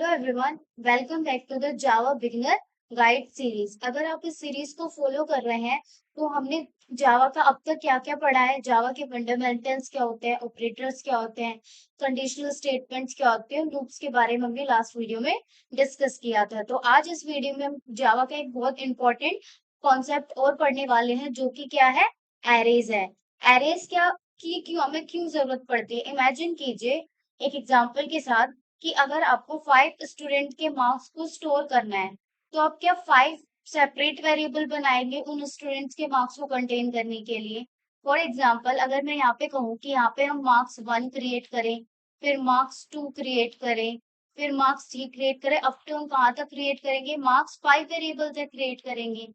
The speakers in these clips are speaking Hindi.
Hello everyone, welcome back to the Java beginner guide series. अगर आप इस सीरीज को फॉलो कर रहे हैं तो हमने जावा का अब तक क्या क्या पढ़ा है, जावा के फंडामेंटल्स क्या होते हैं, ऑपरेटर्स क्या होते हैं, कंडीशनल स्टेटमेंट्स क्या होते हैं, लूप्स के बारे में हमने लास्ट वीडियो में डिस्कस किया था। तो आज इस वीडियो में हम जावा का एक बहुत इंपॉर्टेंट कॉन्सेप्ट और पढ़ने वाले हैं जो कि क्या है, एरेज है। एरेज क्या की क्यों हमें क्यों जरूरत पड़ती है। इमेजिन कीजिए एक एग्जाम्पल के साथ कि अगर आपको 5 स्टूडेंट के मार्क्स को स्टोर करना है तो आप क्या 5 सेपरेट वेरिएबल बनाएंगे उन स्टूडेंट्स के मार्क्स को कंटेन करने के लिए। फॉर एग्जाम्पल अगर मैं यहाँ पे कहूँ कि यहाँ पे हम मार्क्स 1 क्रिएट करें, फिर मार्क्स 2 क्रिएट करें, फिर मार्क्स 3 क्रिएट करें, अप टू हम कहाँ तक क्रिएट करेंगे, मार्क्स 5 वेरिएबल तक क्रिएट करेंगे।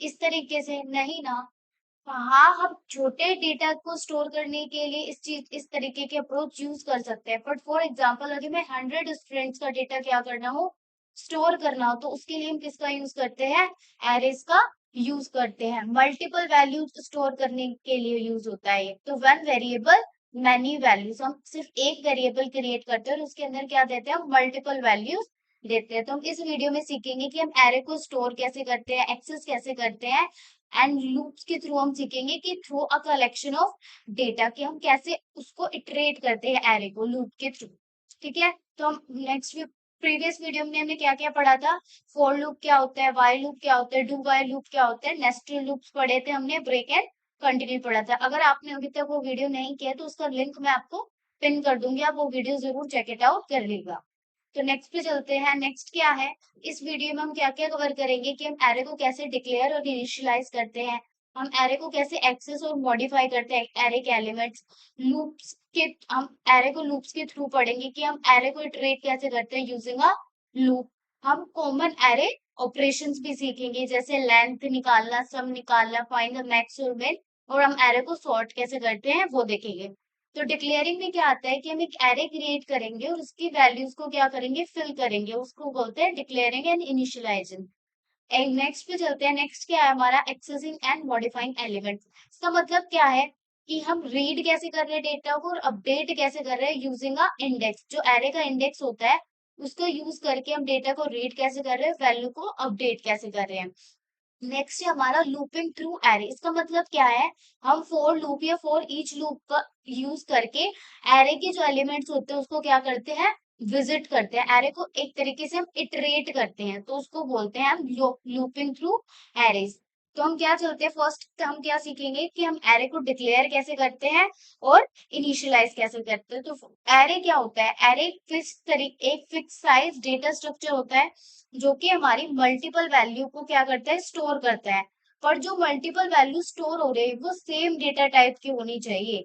इस तरीके से नहीं ना। हाँ, हम छोटे डेटा को स्टोर करने के लिए इस तरीके के अप्रोच यूज कर सकते हैं। बट फॉर एग्जांपल अगर मैं 100 स्टूडेंट्स का डेटा क्या करना हो, स्टोर करना हो, तो उसके लिए हम किसका यूज करते हैं, एरेज का यूज करते हैं। मल्टीपल वैल्यूज स्टोर करने के लिए यूज होता है। तो वन वेरिएबल मैनी वैल्यूज, हम सिर्फ एक वेरिएबल क्रिएट करते हैं और उसके अंदर क्या देते हैं, हम मल्टीपल वैल्यूज देते हैं। तो हम इस वीडियो में सीखेंगे कि हम एरे को स्टोर कैसे करते हैं, एक्सेस कैसे करते हैं, एंड लूप्स के थ्रू हम सीखेंगे कि through a collection of data कि हम कैसे उसको इटरेट करते हैं एरे को लूप के थ्रू। ठीक है, तो हम नेक्स्ट प्रीवियस वीडियो में हमने क्या क्या पढ़ा था, फॉर लूप क्या होता है, वाइल लूप क्या होता है, डू वाइल लूप क्या होता है, नेस्टेड लूप्स पढ़े थे हमने, ब्रेक एंड कंटिन्यू पढ़ा था। अगर आपने अभी तक वो वीडियो नहीं किया तो उसका लिंक मैं आपको पिन कर दूंगी, आप वो वीडियो जरूर चेक इट आउट कर लीजिएगा। तो नेक्स्ट पे चलते हैं। नेक्स्ट क्या है, इस वीडियो में हम क्या क्या कवर करेंगे कि हम एरे को कैसे डिक्लेयर और इनिशियलाइज करते हैं, हम एरे को कैसे एक्सेस और मॉडिफाई करते हैं, एरे के एलिमेंट्स, लूप्स के, हम एरे को लूप्स के थ्रू पढ़ेंगे कि हम एरे को इटरेट कैसे करते हैं यूजिंग अ लूप। हम कॉमन एरे ऑपरेशंस भी सीखेंगे जैसे लेंथ निकालना, सम निकालना, फाइंड द मैक्स और मिन, और हम एरे को सॉर्ट कैसे करते हैं वो देखेंगे। तो डिक्लेयरिंग में क्या आता है कि हम एक एरे क्रिएट करेंगे और उसकी वैल्यूज को क्या करेंगे, फिल करेंगे, उसको बोलते हैं डिक्लेयरिंग एंड इनिशियलाइजिंग। नेक्स्ट पे चलते हैं। नेक्स्ट क्या है हमारा, एक्सेसिंग एंड मॉडिफाइंग एलिमेंट्स। इसका मतलब क्या है कि हम रीड कैसे कर रहे हैं डेटा को और अपडेट कैसे कर रहे हैं यूजिंग अ इंडेक्स। जो एरे का इंडेक्स होता है उसको यूज करके हम डेटा को रीड कैसे कर रहे हैं, वैल्यू को अपडेट कैसे कर रहे हैं। नेक्स्ट है हमारा लूपिंग थ्रू एरे। इसका मतलब क्या है, हम फॉर लूप या फॉर ईच लूप का यूज करके एरे के जो एलिमेंट्स होते हैं उसको क्या करते हैं, विजिट करते हैं, एरे को एक तरीके से हम इटरेट करते हैं, तो उसको बोलते हैं हम लूपिंग थ्रू एरेज। तो हम क्या चलते हैं, फर्स्ट हम क्या सीखेंगे कि हम एरे को डिक्लेयर कैसे करते हैं और इनिशियलाइज कैसे करते हैं। तो एरे क्या होता है, एरे एक फिक्स साइज डेटा स्ट्रक्चर होता है जो कि हमारी मल्टीपल वैल्यू को क्या करता है, स्टोर करता है। पर जो मल्टीपल वैल्यू स्टोर हो रहे हैं वो सेम डेटा टाइप की होनी चाहिए।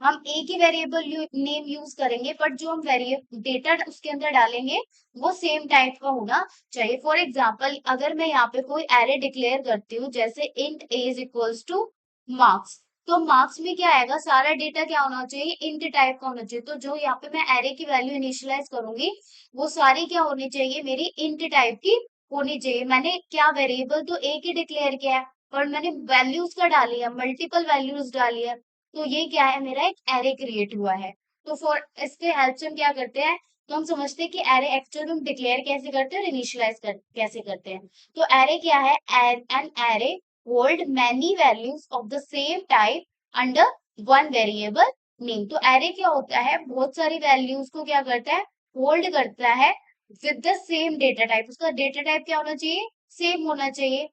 हम एक ही वेरिएबल नेम यूज करेंगे बट जो हम वेरिएबल डेटा उसके अंदर डालेंगे वो सेम टाइप का होना चाहिए। फॉर एग्जाम्पल अगर मैं यहाँ पे कोई एरे डिक्लेयर करती हूँ जैसे int a is equals two marks, तो मार्क्स में क्या आएगा, सारा डेटा क्या होना चाहिए, इंट टाइप का होना चाहिए। तो जो यहाँ पे मैं एरे की वैल्यू इनिशियलाइज करूंगी वो सारी क्या होनी चाहिए, मेरी इंट टाइप की होनी चाहिए। मैंने क्या वेरिएबल तो एक ही डिक्लेयर किया है और मैंने वैल्यूज का डाली है, मल्टीपल वैल्यूज डाली है, तो ये क्या है, मेरा एक एरे क्रिएट हुआ है। तो फॉर इसके हेल्प से हम क्या करते हैं, तो हम समझते हैं कि एरे एक्चुअल में हम डिक्लेयर कैसे करते हैं और इनिशियलाइज कैसे करते हैं। तो एरे क्या है, an array hold many values of the same type under one variable name. तो एरे क्या होता है, बहुत सारी वैल्यूज को क्या करता है, होल्ड करता है with the same data type. उसका डेटा टाइप क्या होना चाहिए, सेम होना चाहिए।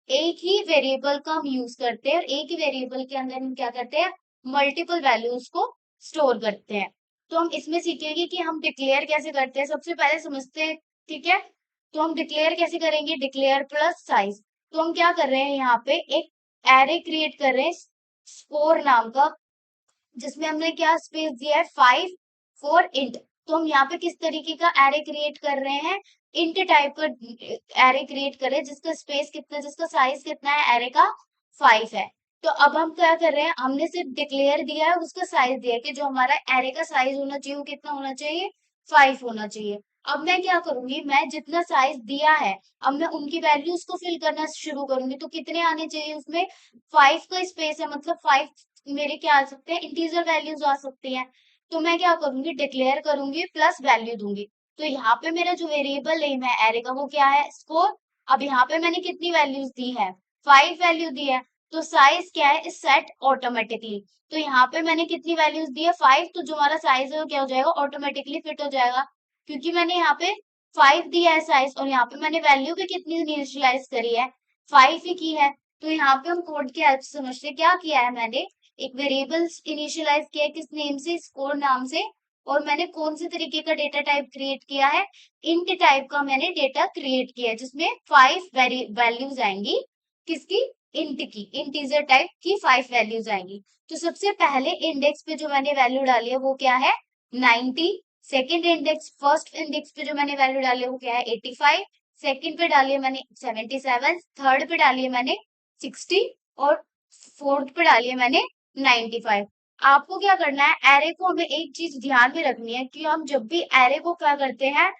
एक ही वेरिएबल का हम यूज करते हैं और एक ही वेरिएबल के अंदर हम क्या करते हैं, मल्टीपल वैल्यूज को स्टोर करते हैं। तो हम इसमें सीखेंगे कि हम डिक्लेयर कैसे करते हैं, सबसे पहले समझते हैं। ठीक है, तो हम डिक्लेयर कैसे करेंगे, डिक्लेयर प्लस साइज। तो हम क्या कर रहे हैं, यहाँ पे एक एरे क्रिएट कर रहे हैं स्कोर नाम का, जिसमें हमने क्या स्पेस दिया है, 5 4 इंट। तो हम यहाँ पे किस तरीके का एरे क्रिएट कर रहे हैं, इंट टाइप का एरे क्रिएट कर रहे हैं जिसका स्पेस कितना, जिसका साइज कितना है, एरे का 5 है। तो अब हम क्या कर रहे हैं, हमने सिर्फ डिक्लेयर दिया है, उसका साइज दिया है कि जो हमारा एरे का साइज होना चाहिए वो कितना होना चाहिए, 5 होना चाहिए। अब मैं क्या करूंगी, मैं जितना साइज दिया है अब मैं उनकी वैल्यूज को फिल करना शुरू करूंगी। तो कितने आने चाहिए उसमें, 5 का स्पेस है, मतलब 5 मेरे क्या आ सकते हैं, इंटीजर वैल्यूज आ सकती हैं। तो मैं क्या करूंगी, डिक्लेयर करूंगी प्लस वैल्यू दूंगी। तो यहाँ पे मेरा जो वेरिएबल नेम है एरे का वो क्या है, स्कोर। अब यहाँ पे मैंने कितनी वैल्यूज दी है, 5 वैल्यू दी है। तो साइज क्या है, सेट ऑटोमेटिकली। तो यहाँ पे मैंने कितनी वैल्यूज दी है, 5। तो जो हमारा साइज है वो क्या हो जाएगा, ऑटोमेटिकली फिट हो जाएगा, क्योंकि मैंने यहाँ पे 5 दिया है साइज, और यहाँ पे मैंने वैल्यू भी कितनी इनिशियलाइज करी है, 5 ही की है। तो यहाँ पे हम कोड की हेल्प से समझते हैं क्या किया है मैंने, एक वेरिएबल इनिशियलाइज किया है किस नेम से, स्कोर नाम से। और मैंने कौन से तरीके का डेटा टाइप क्रिएट किया है, इंट टाइप का मैंने डेटा क्रिएट किया है, जिसमें 5 वैल्यूज आएंगी, किसकी, इंट की, इंटीजर टाइप की 5 वैल्यूज आएंगी। तो सबसे पहले इंडेक्स पे जो मैंने वैल्यू डाली है वो क्या है, 90। सेकंड इंडेक्स, फर्स्ट इंडेक्स पे जो मैंने वैल्यू डाली है वो क्या है, 85। सेकंड पे डाली है मैंने 77। थर्ड पे डाली है मैंने 60। और फोर्थ पे डाली है मैंने 95। आपको क्या करना है, एरे को हमें एक चीज ध्यान में रखनी है कि हम जब भी एरे को क्या करते हैं,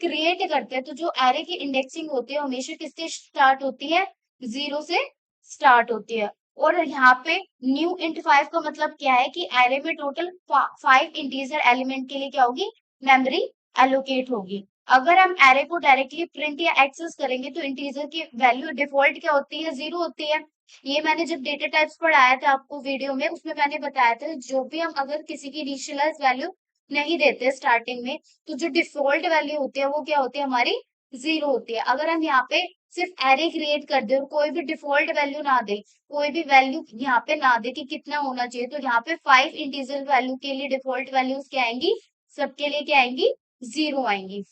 क्रिएट करते हैं, तो जो एरे की इंडेक्सिंग होती है हमेशा किससे स्टार्ट होती है, 0 से स्टार्ट होती है। और यहाँ पे न्यू इंट 5 का मतलब क्या है कि एरे में टोटल 5 इंटीजर एलिमेंट के लिए क्या होगी, मेमोरी एलोकेट होगी। अगर हम एरे को डायरेक्टली प्रिंट या एक्सेस करेंगे तो इंटीजर की वैल्यू डिफॉल्ट क्या होती है, 0 होती है। ये मैंने जब डेटा टाइप्स पढ़ाया था आपको वीडियो में, उसमें मैंने बताया था जो भी हम अगर किसी की इनिशियलाइज वैल्यू नहीं देते स्टार्टिंग में, तो जो डिफॉल्ट वैल्यू होती है वो क्या होती है, हमारी 0 होती है। अगर हम यहाँ पे सिर्फ एरे क्रिएट कर दे और कोई भी डिफॉल्ट वैल्यू ना दे, कोई भी वैल्यू यहाँ पे ना दे कि कितना होना चाहिए, तो यहाँ पे 5 इंटीजर वैल्यू के लिए डिफॉल्ट वैल्यूज क्या आएंगी, सबके लिए क्या आएंगी, 0 आएंगी।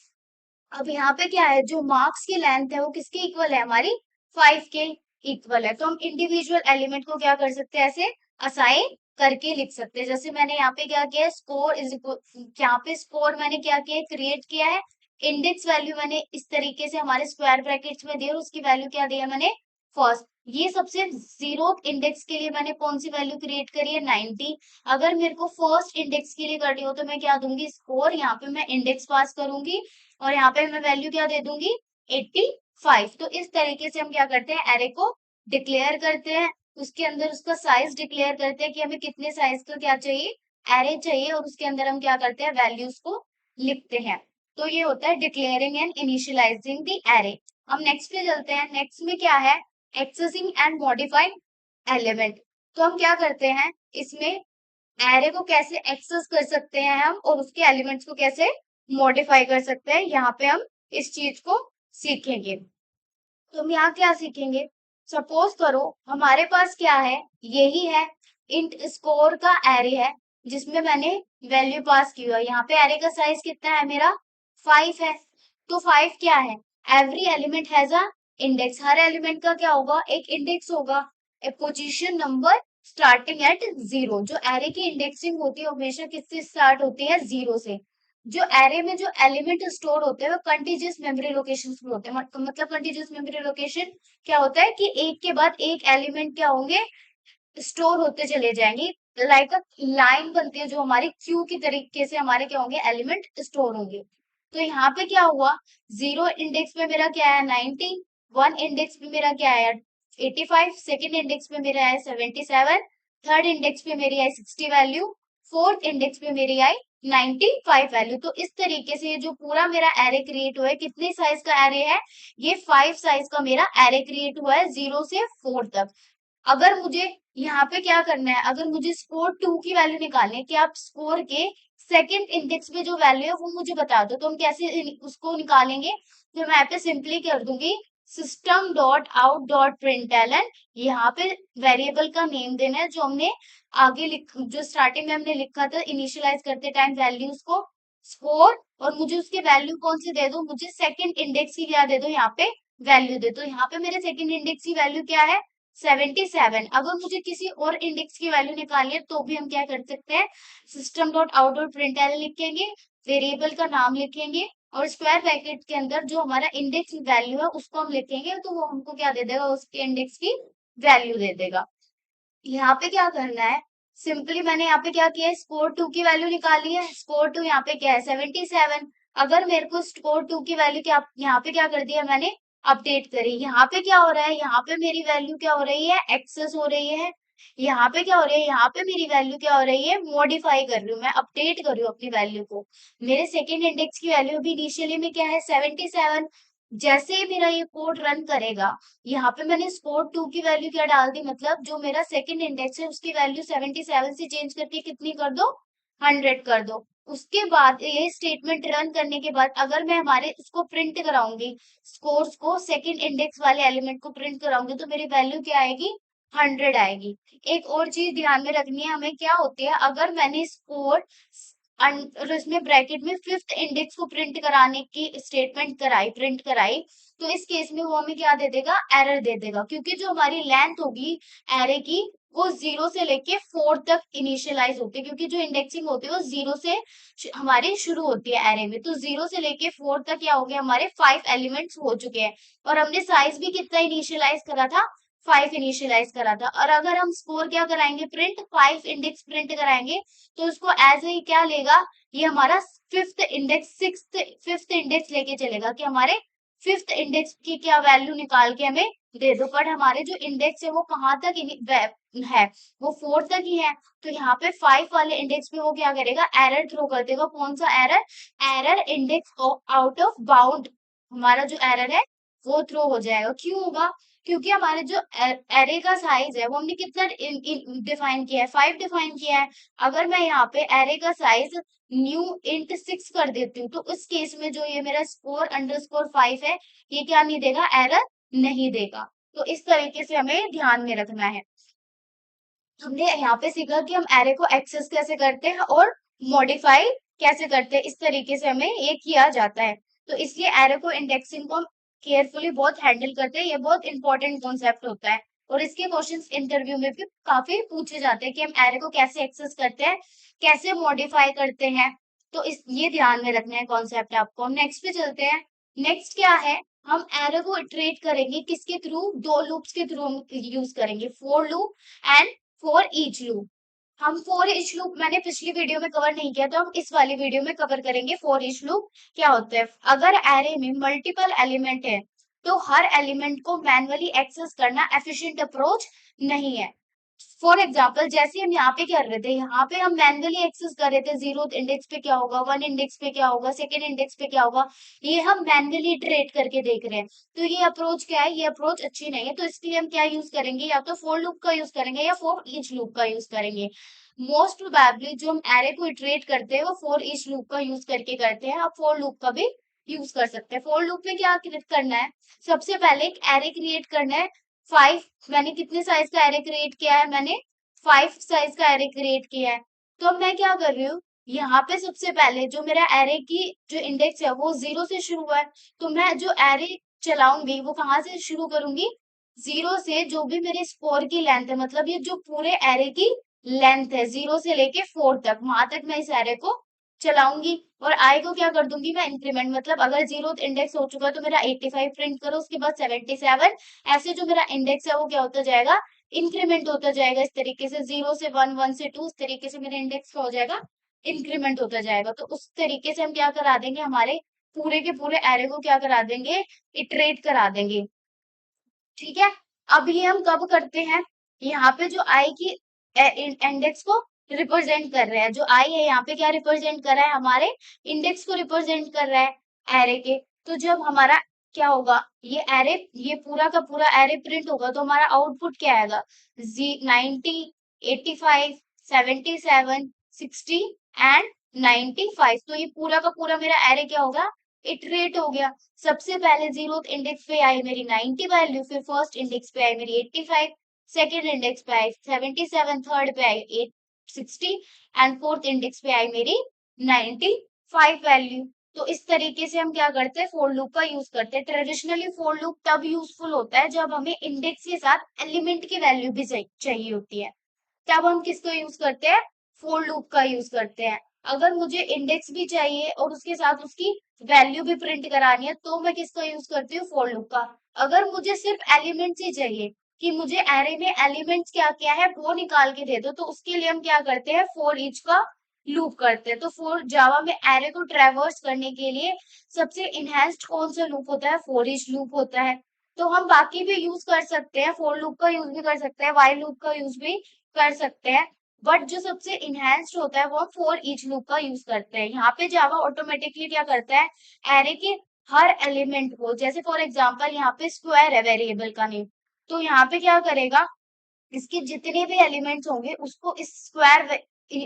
अब यहाँ पे क्या है, जो मार्क्स की लेंथ है वो किसके इक्वल है, हमारी 5 के इक्वल है। तो हम इंडिविजुअल एलिमेंट को क्या कर सकते हैं, ऐसे असाइन करके लिख सकते हैं। जैसे मैंने यहाँ पे क्या किया है, स्कोर इज इक्वल, यहाँ पे स्कोर मैंने क्या किया है, क्रिएट किया है। इंडेक्स वैल्यू मैंने इस तरीके से हमारे स्क्वायर ब्रैकेट्स में दी और उसकी वैल्यू क्या दी है मैंने, फर्स्ट। ये सबसे जीरो इंडेक्स के लिए मैंने कौन सी वैल्यू क्रिएट करी है, 90। अगर मेरे को फर्स्ट इंडेक्स के लिए करनी हो तो मैं क्या दूंगी, स्कोर, यहाँ पे मैं इंडेक्स पास करूंगी और यहाँ पे मैं वैल्यू क्या दे दूंगी, 85। तो इस तरीके से हम क्या करते हैं, एरे को डिक्लेयर करते हैं, उसके अंदर उसका साइज डिक्लेयर करते हैं कि हमें कितने साइज का क्या चाहिए, एरे चाहिए, और उसके अंदर हम क्या करते हैं, वैल्यूज को लिखते हैं। तो ये होता है declaring and initialising the array. हम नेक्स्ट पे चलते हैं। नेक्स्ट में क्या है, एक्सेसिंग एंड मॉडिफाइंग एलिमेंट। तो हम क्या करते हैं इसमें, एरे को कैसे एक्सेस कर सकते हैं हम, और उसके एलिमेंट्स को कैसे मॉडिफाई कर सकते हैं, यहाँ पे हम इस चीज को सीखेंगे। तो हम यहाँ क्या सीखेंगे, सपोज करो हमारे पास क्या है, यही है इंट स्कोर का एरे है, जिसमें मैंने वैल्यू पास की हुआ है। यहाँ पे एरे का साइज कितना है मेरा, 5 है। तो 5 क्या है, every element has a index, her element का क्या होगा, एक इंडेक्स होगा, ए पोजीशन नंबर स्टार्टिंग एट 0। जो एरे की इंडेक्सिंग होती है हमेशा किससे स्टार्ट होती है, 0 से। जो एरे में जो एलिमेंट स्टोर होते हैं वो कंटीजियस मेमोरी लोकेशन में होते हैं। मतलब कंटीजियस मेमोरी लोकेशन क्या होता है कि एक के बाद एक एलिमेंट क्या होंगे, स्टोर होते चले जाएंगे, लाइक अ लाइन बनती है जो हमारी क्यू की तरीके से हमारे क्या होंगे, एलिमेंट स्टोर होंगे। तो यहाँ पे क्या हुआ, 0 इंडेक्स पे मेरा क्या है, 90। 1 इंडेक्स पे मेरा क्या है, 85। सेकेंड इंडेक्स पे मेरा है 77। थर्ड इंडेक्स पे मेरी आई 60 वैल्यू। फोर्थ इंडेक्स पे मेरी आई 95 वैल्यू। तो इस तरीके से ये जो पूरा मेरा एरे क्रिएट हुआ है, कितने साइज का एरे है, ये 5 साइज का मेरा एरे क्रिएट हुआ है, 0 से 4 तक। अगर मुझे यहाँ पे क्या करना है, अगर मुझे स्कोर 2 की वैल्यू निकालनी है कि आप स्कोर के सेकंड इंडेक्स में जो वैल्यू है वो मुझे बता दो, तो हम कैसे उसको निकालेंगे, तो मैं यहाँ पे सिंपली कर दूंगी system dot out dot println. यहाँ पे वेरिएबल का नेम देना है जो हमने आगे जो स्टार्टिंग में हमने लिखा था इनिशियलाइज करते टाइम वैल्यूज को, स्कोर। और मुझे उसके वैल्यू कौन सी दे दो, मुझे सेकंड इंडेक्स की क्या दे दो, यहाँ पे वैल्यू दे दो। यहाँ पे मेरे सेकंड इंडेक्स की वैल्यू क्या है, 77। अगर मुझे किसी और इंडेक्स की वैल्यू निकालनी है तो भी हम क्या कर सकते हैं, system dot out dot println लिखेंगे, वेरिएबल का नाम लिखेंगे, और स्क्वायर ब्रैकेट के अंदर जो हमारा इंडेक्स वैल्यू है उसको हम लिखेंगे, तो वो हमको क्या दे देगा, उसके इंडेक्स की वैल्यू दे देगा। यहाँ पे क्या करना है, सिंपली मैंने यहाँ पे क्या किया है, स्कोर 2 की वैल्यू निकाली है। स्कोर 2 यहाँ पे क्या है, 77। अगर मेरे को स्कोर 2 की वैल्यू क्या, यहाँ पे क्या कर दिया मैंने, अपडेट करी। यहाँ पे क्या हो रहा है, यहाँ पे मेरी वैल्यू क्या हो रही है, एक्सेस हो रही है। यहाँ पे क्या हो रहा है, यहाँ पे मेरी वैल्यू क्या हो रही है, मॉडिफाई कर रही हूँ मैं, अपडेट कर रही हूँ अपनी वैल्यू को। मेरे सेकेंड इंडेक्स की वैल्यू भी इनिशियली में क्या है, 77। जैसे ही मेरा ये कोड रन करेगा, यहाँ पे मैंने स्कोर 2 की वैल्यू क्या डाल दी, मतलब जो मेरा सेकेंड इंडेक्स है उसकी वैल्यू 77 से चेंज करके कितनी कर दो, 100 कर दो। उसके बाद ये स्टेटमेंट रन करने के बाद अगर मैं हमारे उसको प्रिंट कराऊंगी, स्कोर्स को, सेकंड इंडेक्स वाले एलिमेंट को प्रिंट कराऊंगी, तो मेरी वैल्यू क्या आएगी, 100 आएगी। एक और चीज ध्यान में रखनी है हमें, क्या होती है अगर मैंने स्कोर और उसमें ब्रैकेट में फिफ्थ इंडेक्स को प्रिंट कराने की स्टेटमेंट कराई, प्रिंट कराई, तो इस केस में वो हमें क्या दे देगा, एरर दे देगा, क्योंकि जो हमारी लेंथ होगी एरे की वो 0 से लेके 4 तक इनिशियलाइज होती है, क्योंकि जो इंडेक्सिंग होती है वो 0 से हमारी शुरू होती है एरे में। तो 0 से लेके 4 तक क्या हो गया, हमारे 5 एलिमेंट्स हो चुके हैं, और हमने साइज भी कितना इनिशियलाइज करा था, 5 इनिशियलाइज करा था। और अगर हम स्कोर क्या कराएंगे, प्रिंट 5 इंडेक्स प्रिंट कराएंगे, तो उसको एज ए क्या लेगा, ये हमारा फिफ्थ इंडेक्स, फिफ्थ इंडेक्स लेके चलेगा कि हमारे फिफ्थ इंडेक्स की क्या वैल्यू निकाल के हमें दे दो। बट हमारे जो इंडेक्स है वो कहाँ तक है, वो 4 तक ही है। तो यहाँ पे 5 वाले इंडेक्स पे वो क्या करेगा, एरर थ्रो कर देगा। कौन सा error, error index out of bound, हमारा जो एरर है वो थ्रो हो जाएगा। क्यों होगा, क्योंकि हमारे जो एरे का साइज है वो हमने कितना डिफाइन किया है, 5 डिफाइन किया है। अगर मैं यहाँ पे एरे का साइज न्यू इंट 6 कर देती हूँ, तो उस केस में जो ये मेरा स्कोर अंडरस्कोर 5 है, ये क्या नहीं देगा, एरर नहीं देगा। तो इस तरीके से हमें ध्यान में रखना है। हमने यहाँ पे सीखा कि हम एरे को एक्सेस कैसे करते हैं और मॉडिफाई कैसे करते हैं, इस तरीके से हमें ये किया जाता है। तो इसलिए एरे को इंडेक्सिंग को हम केयरफुली बहुत हैंडल करते हैं, ये बहुत इंपॉर्टेंट कॉन्सेप्ट होता है। और इसके क्वेश्चंस इंटरव्यू में भी काफी पूछे जाते हैं कि हम एरे को कैसे एक्सेस करते हैं, कैसे मॉडिफाई करते हैं। तो इस ये ध्यान में रखना है कॉन्सेप्ट आपको। हम नेक्स्ट पे चलते हैं। नेक्स्ट क्या है, हम एरे को इटरेट करेंगे किसके थ्रू, दो लूप्स के थ्रू हम यूज करेंगे, for loop and for each loop. हम फॉर ईच लूप मैंने पिछली वीडियो में कवर नहीं किया, तो हम इस वाली वीडियो में कवर करेंगे फॉर ईच लूप क्या होता है। अगर एरे में मल्टीपल एलिमेंट है, तो हर एलिमेंट को मैन्युअली एक्सेस करना एफिशिएंट अप्रोच नहीं है। फॉर एग्जाम्पल जैसे हम यहाँ पे कर रहे थे, यहाँ पे हम मैन्युअली एक्सेस कर रहे थे, 0th इंडेक्स पे क्या होगा, 1 इंडेक्स पे क्या होगा, सेकंड इंडेक्स पे क्या होगा, ये हम मैन्युअली इटरेट करके देख रहे हैं। तो ये अप्रोच क्या है, ये अप्रोच अच्छी नहीं है। तो इसके लिए हम क्या यूज करेंगे, या तो फॉर लूप का यूज करेंगे या फॉर ईच लूप का यूज करेंगे। मोस्ट प्रोबेबली जो हम एरे को इटरेट करते हैं वो फॉर ईच लूप का यूज करके करते हैं। आप फॉर लूप का भी यूज कर सकते हैं। फॉर लूप में क्या करना है, सबसे पहले एक एरे क्रिएट करना है। 5, मैंने कितने साइज का एरे क्रिएट किया है, मैंने 5 साइज का एरे क्रिएट किया है। तो अब मैं क्या कर रही हूँ, यहाँ पे सबसे पहले जो मेरा एरे की जो इंडेक्स है वो 0 से शुरू हुआ है, तो मैं जो एरे चलाऊंगी वो कहाँ से शुरू करूंगी, 0 से। जो भी मेरे स्कोर की लेंथ है, मतलब ये जो पूरे एरे की लेंथ है 0 से लेके 4 तक, वहां तक मैं इस एरे को चलाऊंगी। और आई को क्या कर दूंगी मैं, इंक्रीमेंट, मतलब अगर 0th इंडेक्स हो चुका है तो मेरा 85 प्रिंट करो, उसके बाद 77, ऐसे जो मेरा इंडेक्स है वो क्या होता जाएगा, इंक्रीमेंट होता जाएगा। इस तरीके से 0 से 1, 1 से 2, इस तरीके से मेरा इंडेक्स क्या हो जाएगा, इंक्रीमेंट होता जाएगा। तो उस तरीके से हम क्या करा देंगे, हमारे पूरे के पूरे एरे को क्या करा देंगे, इटरेट करा देंगे। ठीक है। अब ये हम कब करते हैं, यहाँ पे जो आई की इंडेक्स को रिप्रेजेंट कर रहे हैं, जो आई है यहाँ पे क्या रिप्रेजेंट कर रहा है, हमारे इंडेक्स को रिप्रेजेंट कर रहा है एरे के। तो जब हमारा क्या होगा, ये एरे, ये पूरा का पूरा एरे प्रिंट होगा, तो हमारा आउटपुट क्या आएगा, 90, 85, 77, 60 एंड 95। तो ये पूरा का पूरा मेरा एरे क्या होगा, इटरेट हो गया। सबसे पहले 0th इंडेक्स पे आई मेरी 90 वैल्यू, फिर फर्स्ट इंडेक्स पे आई मेरी 85, सेकंड इंडेक्स पे आई 77, थर्ड पे आई 860 एंड फोर्थ इंडेक्स पे आई मेरी 95 वैल्यू। तो इस तरीके से हम क्या करते हैं, फोर लूप का यूज करते हैं। ट्रेडिशनली फोर लूप तब यूजफुल होता है जब हमें इंडेक्स के साथ एलिमेंट की वैल्यू भी चाहिए होती है, तब हम किसको यूज करते हैं, फोर लूप का यूज करते हैं। अगर मुझे इंडेक्स भी चाहिए और उसके साथ उसकी वैल्यू भी प्रिंट करानी है, तो मैं किसका यूज करती हूँ, फोर लूप का। अगर मुझे सिर्फ एलिमेंट्स ही चाहिए कि मुझे एरे में एलिमेंट्स क्या क्या है वो निकाल के दे दो, तो उसके लिए हम क्या करते हैं, फोर ईच का लूप करते हैं। तो फोर जावा में एरे को ट्रेवर्स करने के लिए सबसे इनहेंस्ड कौन सा लूप होता है, फोर ईच लूप होता है। तो हम बाकी भी यूज कर सकते हैं, फोर लूप का यूज भी कर सकते हैं, वाइल लूप का यूज भी कर सकते हैं, बट जो सबसे इनहेंस्ड होता है वो हम फॉर ईच लूप का यूज करते हैं। यहाँ पे जावा ऑटोमेटिकली क्या करता है, एरे के हर एलिमेंट को, जैसे फॉर एग्जांपल यहाँ पे स्क्वायर है वेरिएबल का नेम, तो यहाँ पे क्या करेगा, इसके जितने भी एलिमेंट्स होंगे उसको इस स्क्वायर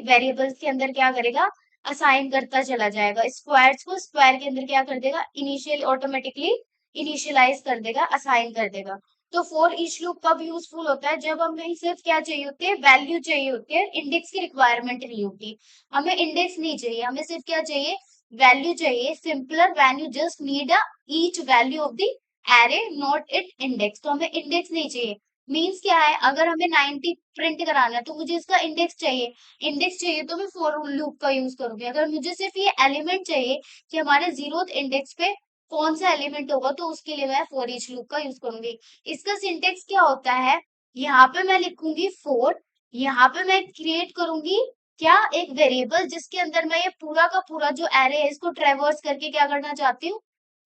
वेरिएबल्स के अंदर क्या करेगा, असाइन करता चला जाएगा। स्क्वायर्स को स्क्वायर के अंदर क्या कर देगा, इनिशियल ऑटोमेटिकली इनिशियलाइज कर देगा, असाइन कर देगा। तो फॉर ईच लूप कब यूजफुल होता है, जब हमें सिर्फ क्या चाहिए होती है, वैल्यू चाहिए होती है, इंडेक्स की रिक्वायरमेंट नहीं होती। हमें इंडेक्स नहीं चाहिए, हमें सिर्फ क्या चाहिए, वैल्यू चाहिए। Simpler when you just need a each value of the array, not it index. तो हमें इंडेक्स नहीं चाहिए। मीन्स क्या है, अगर हमें 90 प्रिंट कराना है तो मुझे इसका इंडेक्स चाहिए। इंडेक्स चाहिए तो मैं फॉर लूप का यूज करूंगी। अगर मुझे सिर्फ ये एलिमेंट चाहिए कि हमारे 0th इंडेक्स पे कौन सा एलिमेंट होगा, तो उसके लिए मैं फॉर ईच लूप का यूज करूंगी। इसका सिंटेक्स क्या होता है, यहाँ पे मैं लिखूंगी फोर, यहाँ पे मैं क्रिएट करूंगी क्या, एक वेरिएबल जिसके अंदर मैं ये पूरा का पूरा जो एरे है इसको ट्रेवर्स करके क्या करना चाहती हूँ,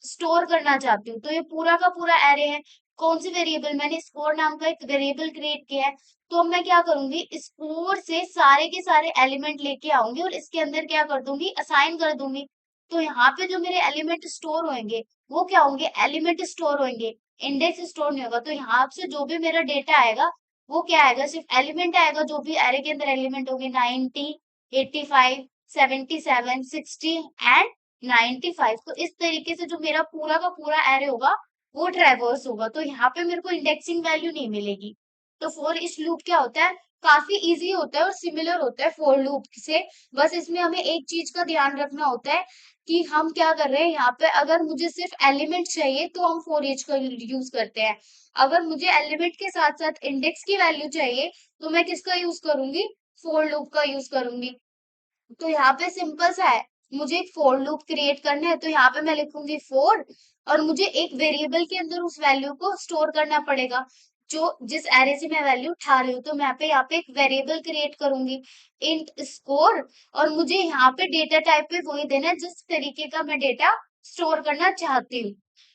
स्टोर करना चाहती हूँ। तो ये पूरा का पूरा एरे है, कौन सी वेरिएबल, मैंने स्कोर नाम का एक वेरिएबल क्रिएट किया है। तो अब मैं क्या करूंगी, स्कोर से सारे के सारे एलिमेंट लेके आऊंगी और इसके अंदर क्या कर दूंगी, असाइन कर दूंगी। तो यहाँ पे जो मेरे एलिमेंट स्टोर होंगे वो क्या होंगे, एलिमेंट स्टोर होंगे, इंडेक्स स्टोर नहीं होगा। तो यहाँ से जो भी मेरा डेटा आएगा वो क्या आएगा, सिर्फ एलिमेंट आएगा, जो भी एरे के अंदर एलिमेंट होंगे, 90, 85, 77, 60 एंड 95। तो इस तरीके से जो मेरा पूरा का पूरा एरे होगा वो ट्रैवर्स होगा। तो यहाँ पे मेरे को इंडेक्सिंग वैल्यू नहीं मिलेगी। तो फॉर इच लूप क्या होता है, काफी इजी होता है और सिमिलर होता है फॉर लूप से। बस इसमें हमें एक चीज का ध्यान रखना होता है कि हम क्या कर रहे हैं, यहाँ पे अगर मुझे सिर्फ एलिमेंट चाहिए तो हम फॉर ईच का यूज करते हैं। अगर मुझे एलिमेंट के साथ साथ इंडेक्स की वैल्यू चाहिए तो मैं किसका यूज करूंगी, फॉर लूप का यूज करूंगी। तो यहाँ पे सिंपल सा है, मुझे एक फॉर लूप क्रिएट करना है, तो यहाँ पे मैं लिखूंगी फोर, और मुझे एक वेरिएबल के अंदर उस वैल्यू को स्टोर करना पड़ेगा, जो जिस एरे से मैं वैल्यू उठा रही हूँ। तो मैं यहाँ पे एक वेरिएबल क्रिएट करूंगी, इंट स्कोर, और मुझे यहाँ पे डेटा टाइप पे वही देना है जिस तरीके का मैं डेटा स्टोर करना चाहती हूँ।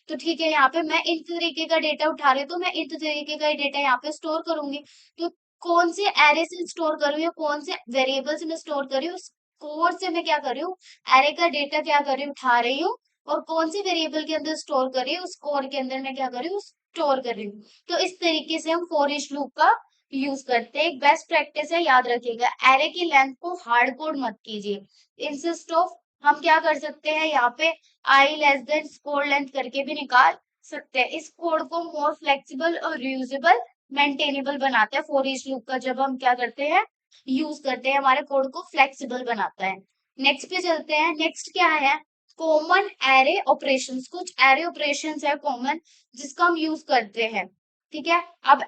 तो ठीक है, यहाँ पे मैं इंट तरीके का डेटा उठा रही हूँ तो मैं इंट तरीके का डेटा यहाँ पे स्टोर करूंगी। तो कौन से एरे से स्टोर कर रही हूँ, कौन से वेरिएबल से मैं स्टोर कर रही हूँ, कोर से मैं क्या कर रही हूँ, एरे का डेटा क्या कर रही हूँ, उठा रही हूँ, और कौन सी वेरिएबल के अंदर स्टोर कर रही हूँ, उस कोर के अंदर मैं क्या कर रही हूँ, स्टोर कर रही हूँ। तो इस तरीके से हम फॉर ईच लूप का यूज करते हैं। एक बेस्ट प्रैक्टिस है, याद रखिएगा, एरे की लेंथ को हार्ड कोड मत कीजिए। इंसिस्ट ऑफ हम क्या कर सकते हैं, यहाँ पे आई लेस देन स्कोर लेंथ करके भी निकाल सकते हैं। इस कोड को मोर फ्लेक्सिबल और रियूजेबल, मेंटेनेबल बनाता है फॉर ईच लूप का, जब हम क्या करते हैं, यूज करते हैं, हमारे कोड को फ्लेक्सिबल बनाता है। नेक्स्ट पे चलते हैं, नेक्स्ट क्या है, कॉमन एरे ऑपरेशंस। कुछ एरे ऑपरेशंस है कॉमन जिसका हम यूज करते हैं। ठीक है, अब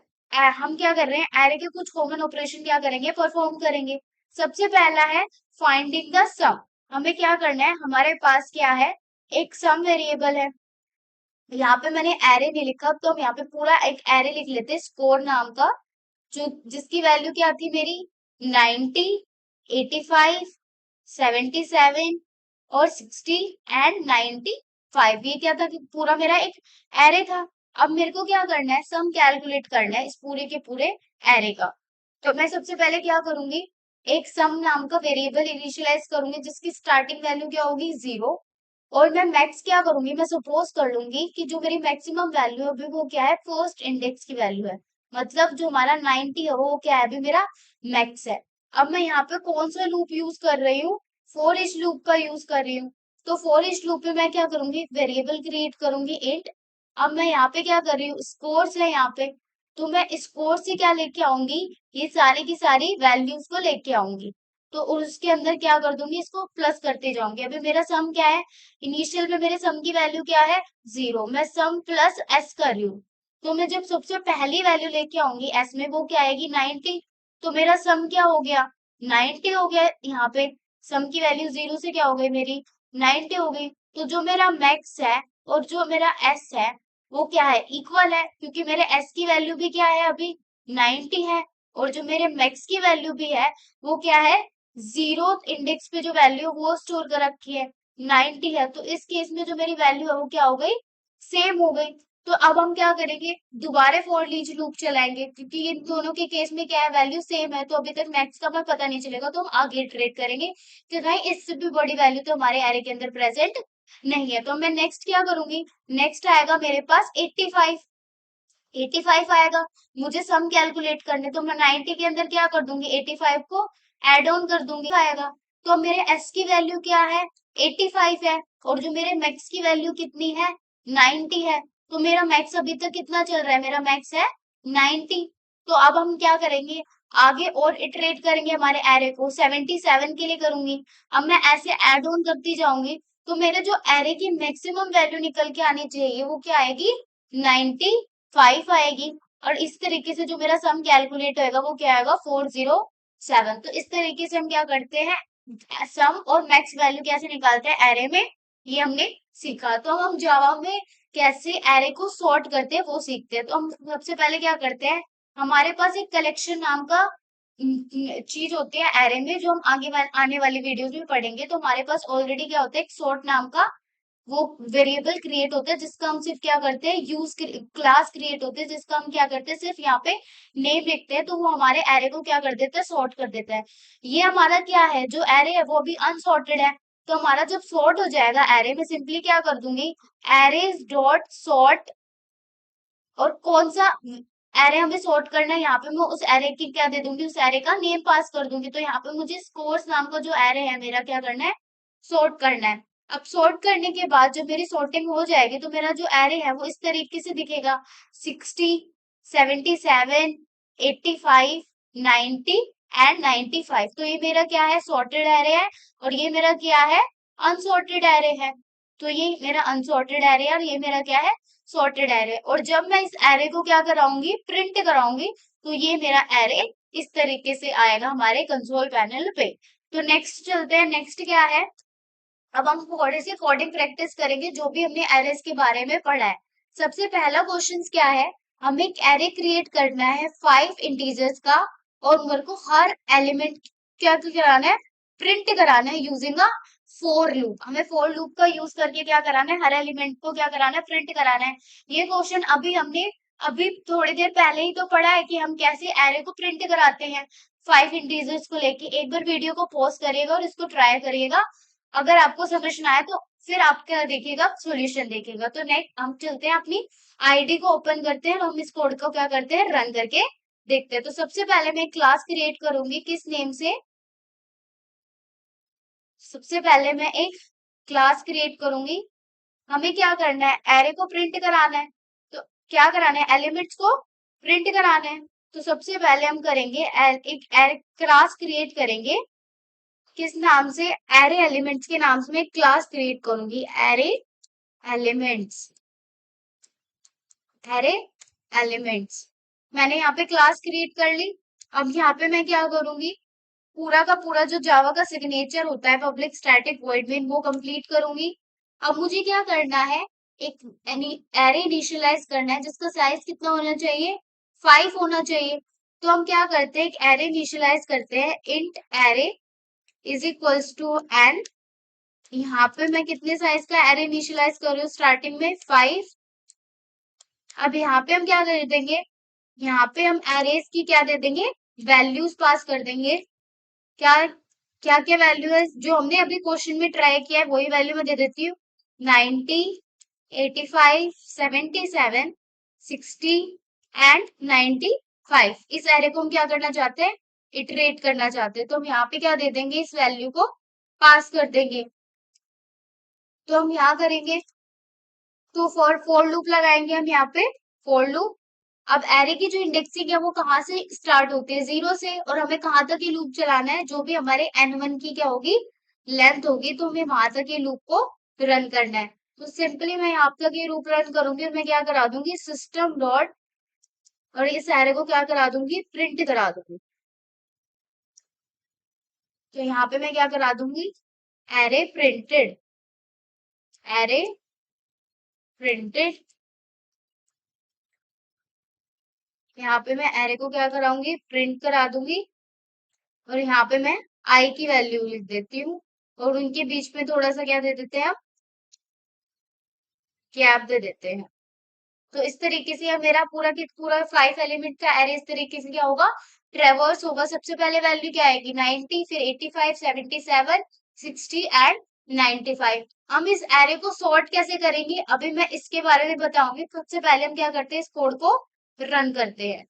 हम क्या कर रहे हैं, एरे के कुछ कॉमन ऑपरेशन क्या करेंगे, परफॉर्म करेंगे। सबसे पहला है फाइंडिंग द सम। हमें क्या करना है, हमारे पास क्या है, एक सम वेरिएबल है। यहाँ पे मैंने एरे नहीं लिखा, तो हम यहाँ पे पूरा एक एरे लिख लेते हैं स्कोर नाम का, जो जिसकी वैल्यू क्या थी मेरी, 90, 85, 77 और 60 एंड 95। ये क्या था कि पूरा मेरा एक एरे था। अब मेरे को क्या करना है, सम कैलकुलेट करना है इस पूरे के पूरे एरे का। तो मैं सबसे पहले क्या करूंगी, एक सम नाम का वेरिएबल इनिशियलाइज करूंगी जिसकी स्टार्टिंग वैल्यू क्या होगी, 0। और मैं मैक्स क्या करूंगी, मैं सपोज कर लूंगी कि जो मेरी मैक्सिमम वैल्यू है अभी वो क्या है, फर्स्ट इंडेक्स की वैल्यू है। मतलब जो हमारा 90 है वो क्या है, अभी मेरा मैक्स है। अब मैं यहाँ पे कौन सा लूप यूज कर रही हूँ, फॉर ईच लूप का यूज कर रही हूँ। तो फॉर ईच लूप में मैं क्या करूंगी, वेरिएबल क्रिएट करूंगी इंट। अब मैं यहाँ पे क्या कर रही हूँ, स्कोर्स है यहाँ पे, तो मैं स्कोर से क्या लेके आऊंगी, ये सारी की सारी वैल्यूज को लेके आऊंगी। तो उसके अंदर क्या कर दूंगी, इसको प्लस करते जाऊंगी। अभी मेरा सम क्या है, इनिशियल में मेरे सम की वैल्यू क्या है, 0। मैं सम प्लस एस कर रही हूँ। तो मैं जब सबसे पहली वैल्यू लेके आऊंगी एस में, वो क्या आएगी, 90। तो मेरा सम क्या हो गया, 90 हो गया। यहाँ पे सम की वैल्यू 0 से क्या हो गई मेरी, 90 हो गई। तो जो मेरा मैक्स है और जो मेरा एस है वो क्या है, इक्वल है, क्योंकि मेरे एस की वैल्यू भी क्या है, अभी 90 है। और जो मेरे मैक्स की वैल्यू भी है वो क्या है, 0 इंडेक्स पे जो वैल्यू वो स्टोर कर रखी है, 90 है। तो इस केस में जो मेरी वैल्यू है वो क्या हो गई, सेम हो गई। तो अब हम क्या करेंगे, दोबारा फॉर ईच लूप चलाएंगे, क्योंकि इन दोनों के केस में क्या है, वैल्यू सेम है, तो अभी तक मैक्स का हमें पता नहीं चलेगा, तो हम आगे इटरेट करेंगे कि भाई इससे भी बड़ी वैल्यू तो हमारे एरे के अंदर प्रेजेंट नहीं है। तो मैं नेक्स्ट क्या करूंगी, नेक्स्ट आएगा मेरे पास 85, 85 आएगा, मुझे सम कैलकुलेट करने, तो मैं 90 के अंदर क्या कर दूंगी, 85 को एड ऑन कर दूंगी, आएगा। तो अब मेरे एस की वैल्यू क्या है, 85 है, और जो मेरे मैक्स की वैल्यू कितनी है, 90 है। तो मेरा मैक्स अभी तक कितना चल रहा है, मेरा मैक्स है 90। तो अब हम क्या करेंगे, आगे और इटरेट करेंगे हमारे एरे को, 77 के लिए करूंगी। अब मैं ऐसे एड ऑन करती जाऊंगी, तो मेरे जो एरे की मैक्सिमम वैल्यू निकल के आनी चाहिए वो क्या आएगी, 95 आएगी। और इस तरीके से जो मेरा सम कैलकुलेट होएगा वो क्या आएगा, 407। तो इस तरीके से हम क्या करते हैं, सम और मैक्स वैल्यू कैसे निकालते हैं एरे में, ये हमने सीखा। तो हम जावा में कैसे एरे को सॉर्ट करते हैं वो सीखते हैं। तो हम सबसे पहले क्या करते हैं, हमारे पास एक कलेक्शन नाम का चीज होती है एरे में, जो हम आने वाली वीडियोस में पढ़ेंगे। तो हमारे पास ऑलरेडी क्या होता है, एक सॉर्ट नाम का वो वेरिएबल क्रिएट होता है, जिसका हम सिर्फ क्या करते हैं, यूज क्लास क्रिएट होते हैं, जिसका हम क्या करते हैं, सिर्फ यहाँ पे नेम लिखते हैं, तो वो हमारे एरे को क्या कर देता है, सॉर्ट कर देता है। ये हमारा क्या है, जो एरे है वो अभी अनसॉर्टेड है। तो हमारा जब सॉर्ट हो जाएगा एरे में, सिंपली क्या कर दूंगी, एरेज डॉट सॉर्ट, और कौन सा एरे हमें सॉर्ट करना है, यहाँ पे मैं उस एरे की क्या दे दूंगी, उस एरे का नेम पास कर दूंगी। तो यहाँ पे मुझे स्कोर्स नाम का जो एरे है मेरा क्या करना है, सॉर्ट करना है। अब सॉर्ट करने के बाद जब मेरी सॉर्टिंग हो जाएगी, तो मेरा जो एरे है वो इस तरीके से दिखेगा, 60, 77, 85, 90 एंड 95। तो ये मेरा क्या है, सॉर्टेड एरे है, और ये मेरा क्या है, अनसॉर्टेड एरे है। तो ये मेरा अनसॉर्टेड एरे है, और ये मेरा क्या है, सॉर्टेड एरे। और जब मैं इस एरे को क्या कराऊंगी, प्रिंट कराऊंगी, तो ये मेरा एरे इस तरीके से आएगा हमारे कंसोल पैनल पे। तो नेक्स्ट चलते हैं, नेक्स्ट क्या है, अब हम थोड़े से कोडिंग प्रैक्टिस करेंगे जो भी हमने एरेस के बारे में पढ़ा है। सबसे पहला क्वेश्चन क्या है, हमें एक एरे क्रिएट करना है 5 इंटीजर्स का, और मेरे को हर एलिमेंट क्या कराना है, प्रिंट कराना है यूजिंग अ फोर लूप। हमें फोर लूप का यूज करके क्या कराना है, हर एलिमेंट को क्या कराना है, प्रिंट कराना है। ये क्वेश्चन अभी हमने अभी थोड़ी देर पहले ही तो पढ़ा है कि हम कैसे एरे को प्रिंट कराते हैं 5 इंटीजर्स को लेके। एक बार वीडियो को पॉज करिएगा और इसको ट्राई करिएगा, अगर आपको समझ ना आए तो फिर आप क्या देखिएगा, सॉल्यूशन देखिएगा। तो नेक्स्ट हम चलते हैं, अपनी आईडी को ओपन करते हैं, और हम इस कोड को क्या करते हैं, रन करके देखते हैं। तो सबसे पहले मैं क्लास क्रिएट करूंगी, किस नेम से, सबसे पहले मैं एक क्लास क्रिएट करूंगी। हमें क्या करना है, एरे को प्रिंट कराना है, तो क्या कराना है, एलिमेंट्स को प्रिंट कराना है। तो सबसे पहले हम करेंगे एक एरे क्लास क्रिएट करेंगे, किस नाम से, एरे एलिमेंट्स के नाम से मैं क्लास क्रिएट करूंगी, एरे एलिमेंट्स, एरे एलिमेंट्स। मैंने यहाँ पे क्लास क्रिएट कर ली। अब यहाँ पे मैं क्या करूंगी, पूरा का पूरा जो जावा का सिग्नेचर होता है पब्लिक स्टैटिक वॉइड मेन, वो कंप्लीट करूंगी। अब मुझे क्या करना है, एक एरे इनिशियलाइज करना है, जिसका साइज कितना होना चाहिए, 5 होना चाहिए। तो हम क्या करते हैं, एक एरे इनिशियलाइज करते हैं, int array is equals to n. यहाँ पे मैं कितने साइज का एरे इनिशियलाइज कर रही हूँ, स्टार्टिंग में 5। अब यहाँ पे हम क्या कर देंगे, यहाँ पे हम एरेज की क्या दे देंगे, वैल्यूज पास कर देंगे। क्या क्या क्या वैल्यू है जो हमने अभी क्वेश्चन में ट्राई किया है, वही वैल्यू मैं दे देती हूँ, 90, 85, 77, 60 एंड 95। इस एरे को हम क्या करना चाहते हैं, इटरेट करना चाहते हैं। तो हम यहाँ पे क्या दे देंगे, इस वैल्यू को पास कर देंगे। तो हम यहाँ करेंगे, तो फॉर लूप लगाएंगे हम यहाँ पे, फॉर लूप। अब एरे की जो इंडेक्सिंग है वो कहाँ से स्टार्ट होती है, 0 से, और हमें कहाँ तक ये लूप चलाना है, जो भी हमारे n1 की क्या होगी, लेंथ होगी, तो हमें वहां तक ये लूप को रन करना है। तो सिंपली मैं यहाँ तक ये लूप रन करूंगी, और मैं क्या करा दूंगी, सिस्टम डॉट, और इस एरे को क्या करा दूंगी, प्रिंट करा दूंगी। तो यहाँ पे मैं क्या करा दूंगी, एरे प्रिंटेड, एरे प्रिंटेड। यहाँ पे मैं एरे को क्या कराऊंगी, प्रिंट करा दूंगी, और यहाँ पे मैं आई की वैल्यू लिख देती हूँ, और उनके बीच में थोड़ा सा क्या दे देते हैं, गैप दे देते हैं। तो इस तरीके से मेरा पूरा की पूरा 5 एलिमेंट का एरे इस तरीके से क्या होगा, ट्रेवर्स होगा। सबसे पहले वैल्यू क्या आएगी 90, फिर 85, 77, 60 एंड 95। हम इस एरे को सॉर्ट कैसे करेंगे अभी मैं इसके बारे में बताऊंगी। सबसे पहले हम क्या करते हैं, इस कोड को रन करते हैं।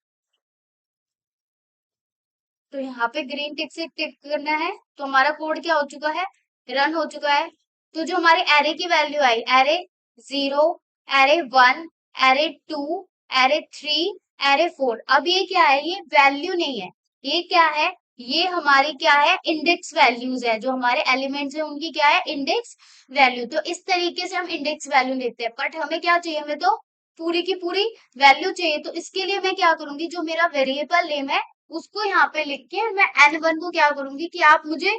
तो यहाँ पे ग्रीन टिक से टिक करना है, तो हमारा कोड क्या हो चुका है, रन हो चुका है। तो जो हमारे एरे की value i, array 0, array 1, array 2, array 3, array 4, अब ये क्या है, ये वैल्यू नहीं है, ये क्या है, ये हमारी क्या है, इंडेक्स वैल्यूज है। जो हमारे एलिमेंट्स है उनकी क्या है, इंडेक्स वैल्यू। तो इस तरीके से हम इंडेक्स वैल्यू लेते हैं। बट हमें क्या चाहिए, हमें तो पूरी की पूरी वैल्यू चाहिए। तो इसके लिए मैं क्या करूंगी, जो मेरा वेरिएबल नेम है उसको यहाँ पे लिख के मैं n1 को क्या करूंगी कि आप मुझे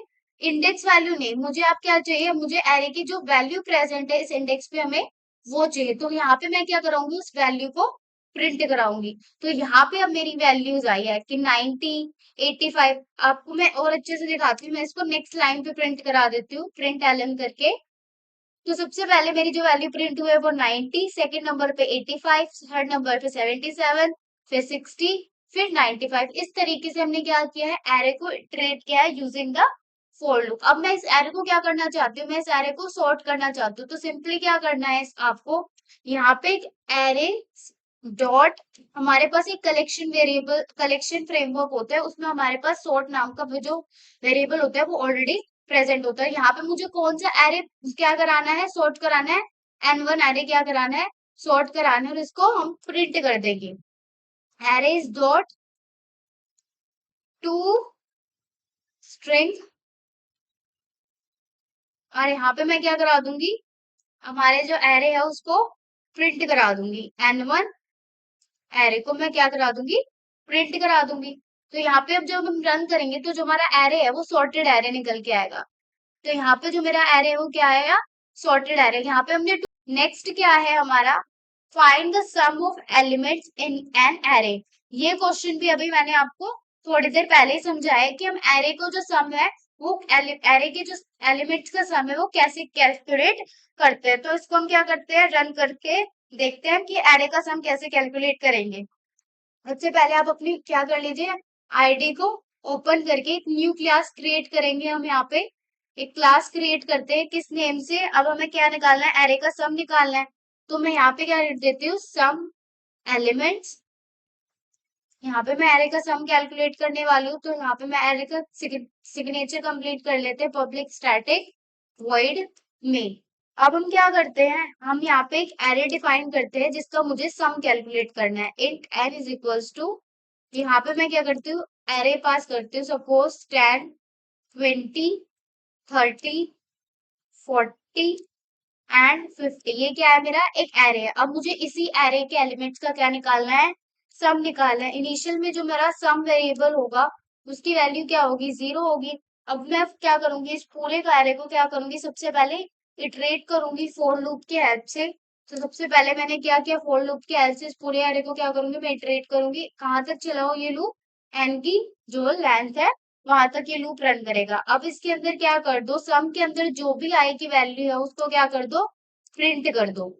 इंडेक्स वैल्यू नहीं, मुझे आप क्या चाहिए, मुझे एरे की जो वैल्यू प्रेजेंट है इस इंडेक्स पे हमें वो चाहिए। तो यहाँ पे मैं क्या कराऊंगी, उस वैल्यू को प्रिंट कराऊंगी। तो यहाँ पे अब मेरी वैल्यूज आई है कि 90, 85। आपको मैं और अच्छे से दिखाती हूँ, मैं इसको नेक्स्ट लाइन पे प्रिंट करा देती हूँ, प्रिंट एलन करके। तो सबसे पहले मेरी जो वैल्यू प्रिंट हुई है वो 90, सेकंड नंबर पे 85, थर्ड नंबर पे 77, फिर 60, फिर 95। इस तरीके से हमने क्या किया है, एरे को इटरेट किया है यूजिंग द फॉर लूप। अब मैं इस एरे को क्या करना चाहती हूँ, मैं इस एरे को सॉर्ट करना चाहती हूँ। तो सिंपली क्या करना है आपको, यहाँ पे एक एरे डॉट, हमारे पास एक कलेक्शन वेरिएबल, कलेक्शन फ्रेमवर्क होता है, उसमें हमारे पास सॉर्ट नाम का वो जो वेरिएबल होता है वो ऑलरेडी प्रेजेंट होता है। यहाँ पे मुझे कौन सा एरे क्या कराना है, सॉर्ट कराना है, n1 एरे क्या कराना है, सॉर्ट कराना है, और इसको हम प्रिंट कर देंगे, एरेज डॉट टू स्ट्रिंग। और यहाँ पे मैं क्या करा दूंगी, हमारे जो एरे है उसको प्रिंट करा दूंगी, n1 एरे को मैं क्या करा दूंगी, प्रिंट करा दूंगी। तो यहाँ पे अब जब हम रन करेंगे तो जो हमारा एरे है वो सॉर्टेड एरे निकल के आएगा। तो यहाँ पे जो मेरा एरे है वो क्या आएगा, सॉर्टेड एरे। यहाँ पे हमने नेक्स्ट क्या है हमारा, find the sum of elements in an array. ये क्वेश्चन भी अभी मैंने आपको थोड़ी देर पहले ही समझाया है कि हम एरे को जो सम है वो एरे के जो एलिमेंट्स का सम है वो कैसे कैलकुलेट करते हैं। तो इसको हम क्या करते हैं, रन करके देखते हैं कि एरे का सम कैसे कैलकुलेट करेंगे। सबसे पहले आप अपनी क्या कर लीजिए, आईडी को ओपन करके एक न्यू क्लास क्रिएट करेंगे। हम यहाँ पे एक क्लास क्रिएट करते हैं, किस नेम से, अब हमें क्या निकालना है, एरे का सम निकालना है। तो मैं यहाँ पे क्या लिख देती हूँ, सम एलिमेंट्स। यहाँ पे मैं एरे का सम कैलकुलेट करने वाली हूँ, तो यहाँ पे मैं एरे का सिग्नेचर कंप्लीट कर लेते हैं, पब्लिक स्टैटिक वॉइड में। अब हम क्या करते हैं, हम यहाँ पे एक एरे डिफाइन करते हैं जिसका मुझे सम कैलकुलेट करना है। Int n is equals to, यहाँ पे मैं क्या करती हूँ, एरे पास करती हूँ, सपोज 10, 20, 30, 40 एंड 50। ये क्या है, मेरा एक एरे है। अब मुझे इसी एरे के एलिमेंट्स का क्या निकालना है, सम निकालना है। इनिशियल में जो मेरा सम वेरिएबल होगा उसकी वैल्यू क्या होगी, 0 होगी। अब मैं क्या करूंगी, इस पूरे का एरे को क्या करूंगी, सबसे पहले इटरेट करूंगी फॉर लूप की हेल्प से। तो सबसे पहले मैंने क्या किया, फॉर लूप की हेल्प से इस पूरे एरे को क्या करूंगी, मैं इटरेट करूंगी। कहाँ तक चलाओ ये लूप, एन की जो लेंथ है वहां तक ये लूप रन करेगा। अब इसके अंदर क्या कर दो, सम के अंदर जो भी आई की वैल्यू है उसको क्या कर दो, प्रिंट कर दो।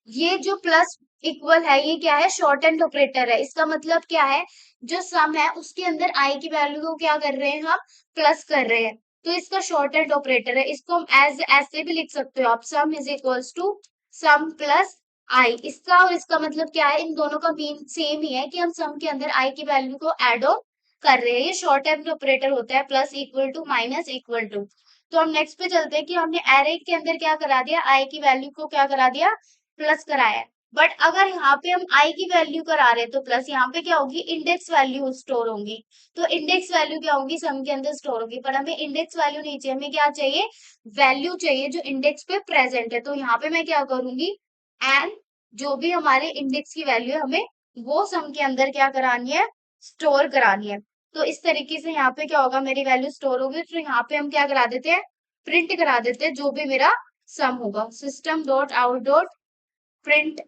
ये जो प्लस इक्वल है ये क्या है, शॉर्ट एंड ऑपरेटर है। इसका मतलब क्या है, जो सम है उसके अंदर आई की वैल्यू को क्या कर रहे हैं, हम प्लस कर रहे हैं। तो इसका शॉर्ट एंड ऑपरेटर है। इसको हम एज ऐसे भी लिख सकते हो आप, sum is equals to sum plus i. इसका और इसका मतलब क्या है, इन दोनों का मीन सेम ही है कि हम सम के अंदर आई की वैल्यू को एड ऑन कर रहे हैं। ये शॉर्ट एंड ऑपरेटर होता है, plus equal to minus equal to. तो हम नेक्स्ट पे चलते हैं कि हमने एरे के अंदर क्या करा दिया, आई की वैल्यू को क्या करा दिया, प्लस कराया। बट अगर यहाँ पे हम आई की वैल्यू करा रहे हैं तो प्लस, यहाँ पे क्या होगी, इंडेक्स वैल्यू स्टोर होंगी। तो इंडेक्स वैल्यू क्या होगी, सम के अंदर स्टोर होगी। पर हमें इंडेक्स वैल्यू नहीं चाहिए, हमें क्या चाहिए, वैल्यू चाहिए जो इंडेक्स पे प्रेजेंट है। तो यहाँ पे मैं क्या करूंगी, एंड जो भी हमारे इंडेक्स की वैल्यू है हमें वो सम के अंदर क्या करानी है, स्टोर करानी है। तो इस तरीके से यहाँ पे क्या होगा, मेरी वैल्यू स्टोर होगी। तो यहाँ पे हम क्या करा देते हैं, प्रिंट करा देते हैं जो भी मेरा सम होगा, system dot out dot print.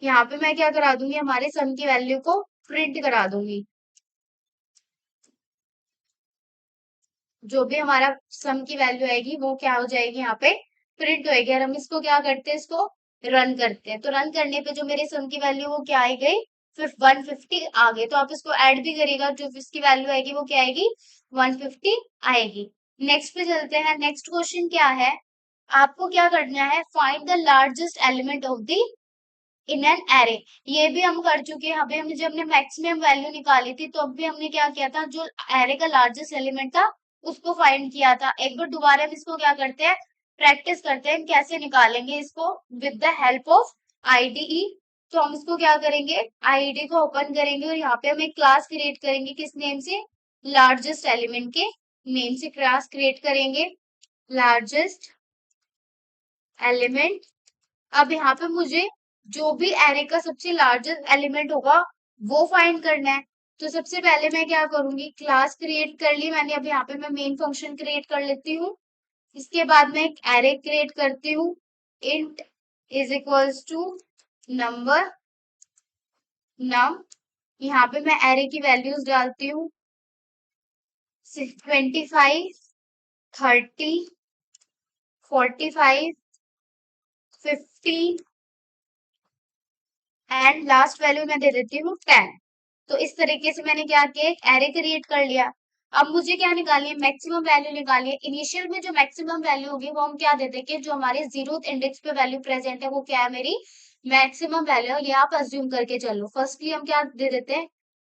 यहाँ पे मैं क्या करा दूंगी, हमारे सम की वैल्यू को प्रिंट करा दूंगी। जो भी हमारा सम की वैल्यू आएगी वो क्या हो जाएगी, यहाँ पे प्रिंट होएगी। और हम इसको क्या करते हैं, इसको रन करते हैं, तो रन करने पे जो मेरे सम की वैल्यू वो क्या आई गई, 150 आ गई। तो आप इसको ऐड भी करिएगा, जो इसकी वैल्यू आएगी वो क्या आएगी, 150 आएगी। नेक्स्ट पे चलते हैं। नेक्स्ट क्वेश्चन क्या है, आपको क्या करना है, find the largest element of the in an array. ये भी हम कर चुके हैं, अभी हमने जब हमने मैक्सिमम वैल्यू निकाली थी तो अब भी हमने क्या किया था, जो एरे का लार्जेस्ट एलिमेंट था उसको फाइंड किया था। एक बार दोबारा हम इसको क्या करते हैं, प्रैक्टिस करते हैं कैसे निकालेंगे इसको, with the help of IDE. तो हम इसको क्या करेंगे, आईडी को ओपन करेंगे और यहाँ पे हम एक क्लास क्रिएट करेंगे, किस नेम से, लार्जेस्ट एलिमेंट के नेम से क्लास क्रिएट करेंगे, लार्जेस्ट एलिमेंट। अब यहाँ पे मुझे जो भी एरे का सबसे लार्जेस्ट एलिमेंट होगा वो फाइंड करना है। तो सबसे पहले मैं क्या करूंगी, क्लास क्रिएट कर ली मैंने, अब यहाँ पे मैं मेन फंक्शन क्रिएट कर लेती हूँ। इसके बाद मैं एक एरे क्रिएट करती हूँ, int is equals to number num. यहाँ पे मैं एरे की वैल्यूज डालती हूँ, 25, 30, 45, 50 एंड लास्ट वैल्यू मैं दे देती हूँ 10। तो इस तरीके से मैंने क्या किया, एक एरे क्रिएट कर लिया। अब मुझे क्या निकालनी है, मैक्सिमम वैल्यू निकालनी है। इनिशियल में जो मैक्सिमम वैल्यू होगी वो हम क्या देते हैं कि जो हमारे 0th इंडेक्स पे वैल्यू प्रेजेंट है वो क्या है, मेरी मैक्सिमम वैल्यू है। ये आप अज्यूम करके चलो। फर्स्टली हम क्या दे देते हैं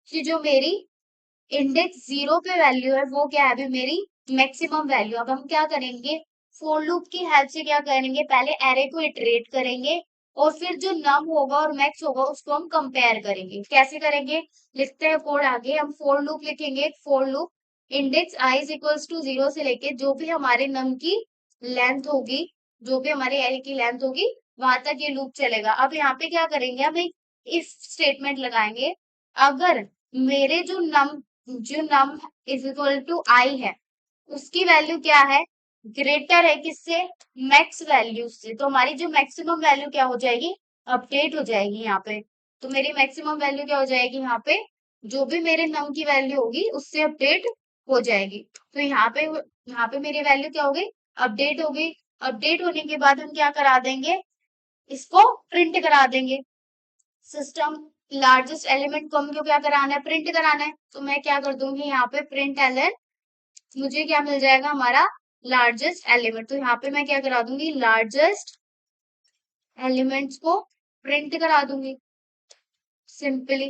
कि जो मेरी इंडेक्स 0 पे वैल्यू है वो क्या है अभी मेरी मैक्सिमम वैल्यू। अब हम क्या करेंगे, फोर लूप की हेल्प से क्या करेंगे, पहले एरे को इटरेट करेंगे और फिर जो नम होगा और मैक्स होगा उसको हम कंपेयर करेंगे। कैसे करेंगे, लिखते हैं कोड आगे, हम फोर लूप लिखेंगे। For loop index i is equals to 0 से लेके जो भी हमारे नम की लेंथ होगी, जो भी हमारे एरे की लेंथ होगी वहां तक ये लूप चलेगा। अब यहाँ पे क्या करेंगे, हम एक इफ स्टेटमेंट लगाएंगे। अगर मेरे जो नम इज इक्वल टू आई है उसकी वैल्यू क्या है, ग्रेटर है किससे, मैक्स वैल्यू से, तो हमारी जो मैक्सिमम वैल्यू क्या हो जाएगी, अपडेट हो जाएगी यहाँ पे। तो मेरी मैक्सिमम वैल्यू क्या हो जाएगी, यहाँ पे जो भी मेरे नम की वैल्यू होगी उससे अपडेट हो जाएगी। तो यहाँ पे मेरी वैल्यू क्या हो गई, अपडेट हो गई। अपडेट होने के बाद हम क्या करा देंगे, इसको प्रिंट करा देंगे। सिस्टम लार्जेस्ट एलिमेंट को हमको क्या कराना है, प्रिंट कराना है। तो मैं क्या कर दूंगी, यहाँ पे प्रिंट एलन, मुझे क्या मिल जाएगा, हमारा लार्जेस्ट एलिमेंट। तो यहाँ पे मैं क्या करा दूंगी, लार्जेस्ट एलिमेंट्स को प्रिंट करा दूंगी सिंपली।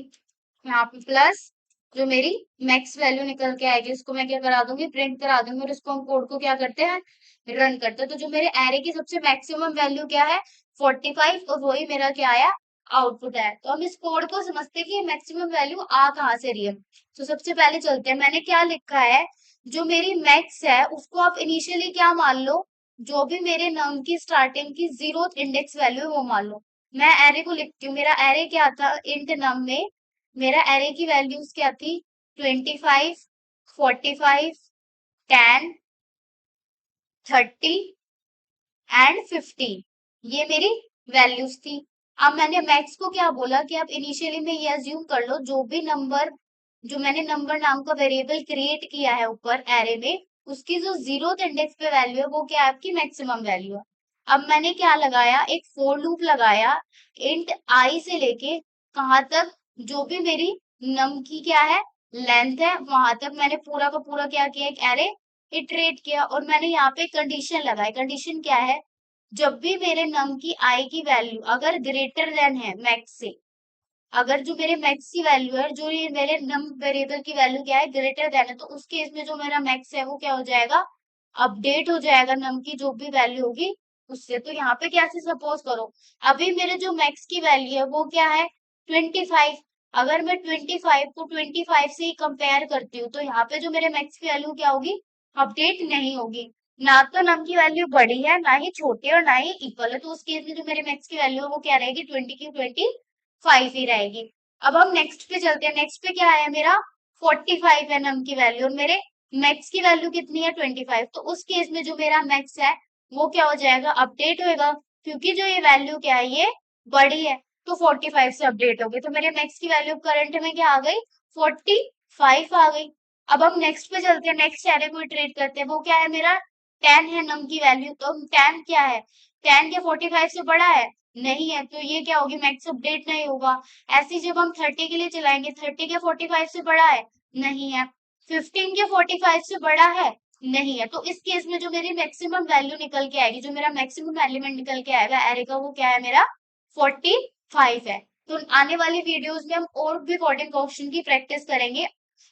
यहाँ पे प्लस जो मेरी मैक्स वैल्यू निकल के आएगी उसको मैं क्या करा दूंगी, प्रिंट करा दूंगी। और इसको हम कोड को क्या करते हैं, रन करते हैं। तो जो मेरे एरे की सबसे मैक्सिमम वैल्यू क्या है, 45, और वही मेरा क्या आया, आउटपुट है। तो हम इस कोड को समझते हैं कि मैक्सिमम वैल्यू आ कहाँ से रही है। तो सबसे पहले चलते हैं, मैंने क्या लिखा है, जो मेरी मैक्स है उसको आप इनिशियली क्या मान लो, जो भी मेरे नम की स्टार्टिंग की 0th इंडेक्स वैल्यू है वो मान लो। मैं एरे को लिखती हूँ, मेरा एरे क्या था, इंट नम में मेरा एरे की वैल्यूज क्या थी, 25, 45, 10, 30 एंड 50, ये मेरी वैल्यूज थी। अब मैंने मैक्स को क्या बोला कि आप इनिशियली में ये अज्यूम कर लो जो भी नंबर, जो मैंने नंबर नाम का वेरिएबल क्रिएट किया है ऊपर एरे में, उसकी जो 0th इंडेक्स पे वैल्यू है वो क्या है, आपकी मैक्सिमम वैल्यू है। अब मैंने क्या लगाया, एक फोर लूप लगाया, इंट आई से लेके कहाँ तक, जो भी मेरी नम की क्या है, लेंथ है, वहां तक मैंने पूरा का पूरा क्या किया, एक एरे इटरेट किया। और मैंने यहाँ पे कंडीशन लगाई। कंडीशन क्या है, जब भी मेरे नम की आई की वैल्यू अगर ग्रेटर देन है मैक्स से, अगर जो मेरे मैक्स की वैल्यू है, जो ये मेरे नम वेरिएबल की वैल्यू क्या है, ग्रेटर देन है, तो उस केस में जो मेरा मैक्स है वो क्या हो जाएगा, अपडेट हो जाएगा नम की जो भी वैल्यू होगी उससे। तो यहाँ पे कैसे, सपोज करो अभी मेरे जो मैक्स की वैल्यू है वो क्या है, 25। अगर मैं 25 को 25 से ही कंपेयर करती हूँ तो यहाँ पे जो मेरे मैक्स की वैल्यू क्या होगी, अपडेट नहीं होगी। ना तो नम की वैल्यू बड़ी है, ना ही छोटी है, और ना ही इक्वल है। तो उस केस में जो मेरे मैक्स की वैल्यू है वो क्या रहेगी, 20 की 25 ही रहेगी। अब हम नेक्स्ट पे चलते हैं। नेक्स्ट पे क्या है मेरा, 45 है नम की वैल्यू, और मेरे मैक्स की वैल्यू कितनी है, 25। तो उस केस में जो मेरा मैक्स है वो क्या हो जाएगा, अपडेट होएगा, क्योंकि जो ये वैल्यू क्या है, ये बड़ी है, तो 45 से अपडेट हो गई। तो मेरे मैक्स की वैल्यू करंट में क्या आ गई, 45 आ गई। अब हम नेक्स्ट पे चलते हैं, नेक्स्ट एरे को इटरेट करते हैं। वो क्या है मेरा, 10 है नम की वैल्यू, तो 10 क्या है, 10 के 45 से बड़ा है, नहीं है, तो ये क्या होगी, मैक्स अपडेट नहीं होगा। ऐसे ही जब हम 30 के लिए चलाएंगे, 30 के 45 से बड़ा है, नहीं है। 15 के 45 से बड़ा है, नहीं है। तो इस केस में जो मेरी मैक्सिमम वैल्यू निकल के आएगी, जो मेरा मैक्सिमम एलिमेंट निकल के आएगा एरे का, वो क्या है मेरा 45 है। तो आने वाली वीडियोस में हम और भी कोडिंग क्वेश्चन की प्रैक्टिस करेंगे।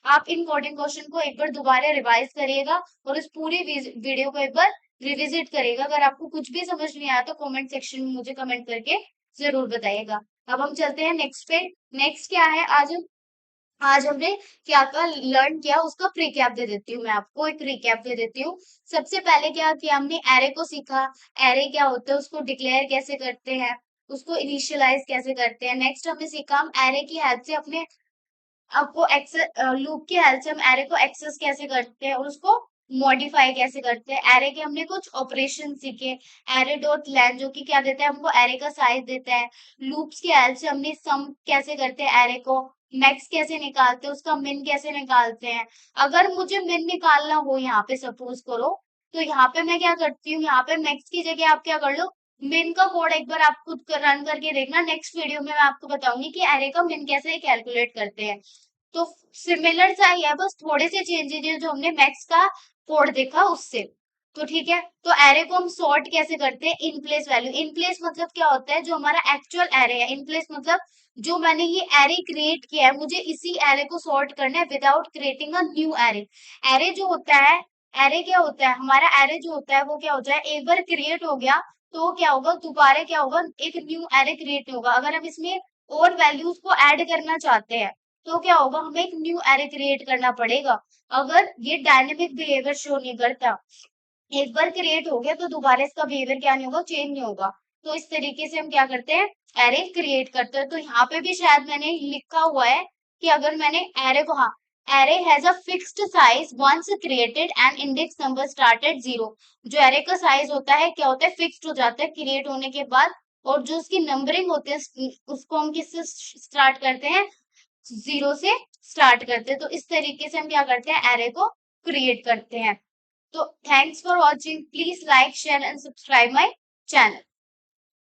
आप इन कोडिंग क्वेश्चन को एक बार दोबारा रिवाइज करिएगा और इस पूरी वीडियो को एक बार रिविजिट करिएगा। अगर आपको कुछ भी समझ नहीं आया तो कमेंट सेक्शन में मुझे कमेंट करके जरूर बताइएगा। अब हम चलते हैं नेक्स्ट पे। नेक्स्ट क्या है, आज हमने क्या क्या लर्न किया उसका प्रीकैप दे देती हूँ, मैं आपको एक रिकैप दे देती हूँ। सबसे पहले क्या किया हमने, एरे को सीखा। एरे क्या होता है, उसको डिक्लेयर कैसे करते हैं, उसको इनिशियलाइज कैसे करते हैं। नेक्स्ट हमने सीखा हम एरे की हेल्प से अपने आपको एक्सेस लूप की हेल्प से हम एरे को एक्सेस कैसे करते हैं और उसको मॉडिफाई कैसे करते हैं। एरे के हमने कुछ ऑपरेशन सीखे। एरे डॉट लेन जो कि क्या देता है हमको, एरे का साइज देता है। लूप्स की हेल्प से हमने सम कैसे करते हैं एरे को, मैक्स कैसे निकालते हैं, उसका मिन कैसे निकालते हैं। अगर मुझे मिन निकालना हो यहाँ पे सपोज करो, तो यहाँ पे मैं क्या करती हूँ, यहाँ पे मैक्स की जगह आप क्या कर लो, मिन का कोड एक बार आप खुद रन करके देखना। नेक्स्ट वीडियो में मैं आपको बताऊंगी कि एरे का मिन कैसे कैलकुलेट करते हैं। तो सिमिलर सा ही है, बस थोड़े से चेंजेस है जो हमने मैक्स का कोड देखा उससे। तो ठीक है, तो एरे को हम सॉर्ट कैसे करते हैं, in place value. In place मतलब क्या होता है, जो हमारा एक्चुअल एरे है। इन प्लेस मतलब जो मैंने ये एरे क्रिएट किया है, मुझे इसी एरे को सॉर्ट करना है without creating a new array. Array जो होता है, एरे क्या होता है, हमारा एरे जो होता है वो क्या होता है, एक बार क्रिएट हो गया तो क्या होगा, दोबारा क्या होगा, एक न्यू एरे क्रिएट होगा। अगर हम इसमें और वैल्यूज को ऐड करना चाहते हैं तो क्या होगा, हमें एक न्यू एरे क्रिएट करना पड़ेगा। अगर ये डायनेमिक बिहेवियर शो नहीं करता, एक बार क्रिएट हो गया तो दोबारा इसका बिहेवियर क्या नहीं होगा, चेंज नहीं होगा। तो इस तरीके से हम क्या करते हैं, एरे क्रिएट करते हैं। तो यहाँ पे भी शायद मैंने लिखा हुआ है कि अगर मैंने एरे को, हाँ, array has a fixed size once created and index number start at 0। जो एरे का साइज होता है क्या होता है, फिक्स्ड हो जाता है क्रिएट होने के बाद। और जो उसकी नंबरिंग होती है उसको हम किससे स्टार्ट करते हैं, 0 से स्टार्ट करते हैं। तो इस तरीके से हम क्या करते हैं, एरे को क्रिएट करते हैं। So thanks for watching. Please like, share and subscribe my channel.